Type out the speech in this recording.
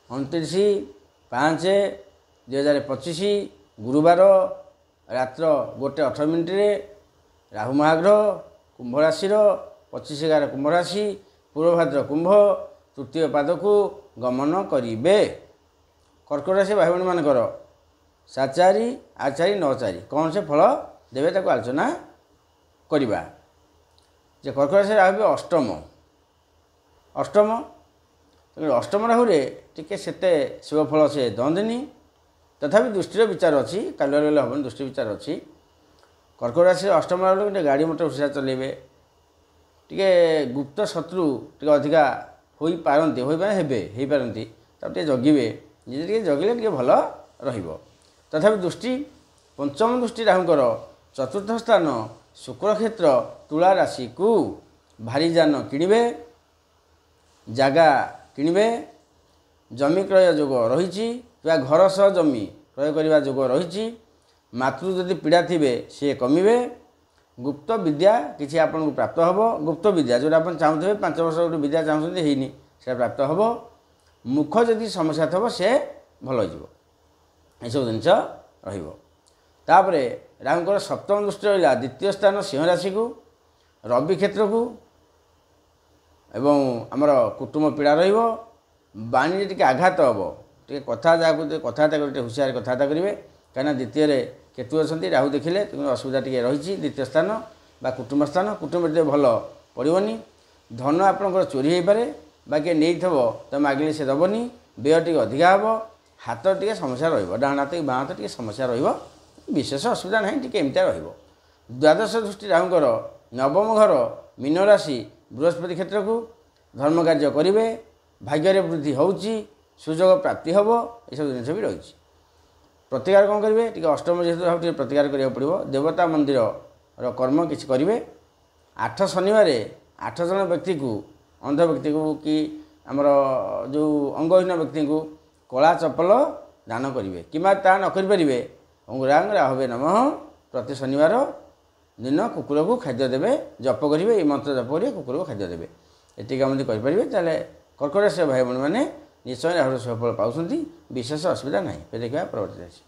29/5/2025 गुरुवार रात्र 1:18 राहु महाग्रह कुंभ राशि 25/11 कुंभ राशि पूर्वभाद्र कुंभ तृतीय पाद को गमन करिवे। कर्कट राशि भाई भाई मानकर 7/4 8/4 9/4 कौन से फल देवे ताको आलोचना करिबा। जे कर्कट राशि राहु अष्टम अष्टम राहु टिके सेते शुभ फल से दंदिनी तथापि दृष्टिर विचार अच्छी कालुआ गले हम दृष्टि विचार अच्छी। कर्कट राशि अष्टम राहु गोटे गाड़ी मोटर हुशियार चलेबे टिके गुप्त शत्रु टिके अधिका होई पारंती तब जगिबे निजे जगिले टिके भल रहिबो। तथापि दृष्टि पंचम दृष्टि राहुंकर चतुर्थ स्थान शुक्र क्षेत्र तुला राशि को भारी जान किणवे जगह किणवे जमी क्रय जोग रही घर सह जमी क्रय करने जोग रही मातृ जदि पीड़ा थे सी कमिबे। गुप्त विद्या किसी आपन को प्राप्त हम गुप्त विद्या जो आप चाहते 5 वर्ष गोटे विद्या चाहते होनी से प्राप्त हम मुख जदि समस्या थब से भल हो सब जिनस रपर राहुंकर सप्तम दृष्टि रहा द्वितीय स्थान सिंह राशि को रवि क्षेत्र को एवं आमर कुटुंब पीड़ा रणी टी आघात हम टे कथा जहाँ कथबार्ता कर हुशियार कथबार्ता करेंगे कहीं द्वितीय केतु अच्छा राहु देखिले तुम असुविधा टी रही द्वितीय स्थान बा कुटुंब स्थान कुटुंब भल पड़ोनी धन आपंकर चोरी हो पारे बाकी नहीं थो तुम मागिले से दबनी व्यय टी अधिका हम हाथ टी समस्या डाण हाथ बाँ हाथ टी समस्या विशेष असुविधा ना टी एमती द्वादश दृष्टि राहुंकर नवम घर मीन राशि बृहस्पति क्षेत्र को धर्म कार्य करेंगे भाग्य वृद्धि होची सुजोग प्राप्ति हम यह जिन भी रही प्रतिकार कौन करेंगे टी अष्टम जेहतु भाव प्रतिकार करा पड़ो देवता मंदिर कर्म किसी करेंगे 8 शनिवार 8 जन व्यक्ति को अंध व्यक्ति को कि आमर जो अंगहीन व्यक्ति को कला चपल दान करेंगे कि ता न करें अंगुरांग राहवे नमः प्रति शनिवार दिन कुकुर को खाद्य देवे जप करेंगे ये मंत्र जप करेंगे कुकुर को खाद्य देवे ये कम करेंगे तेल कर्कट राशि भाई भाई मैंने निश्चय राहुर शुभफल पाँच विशेष असुविधा ना देखा परवर्ती राशि।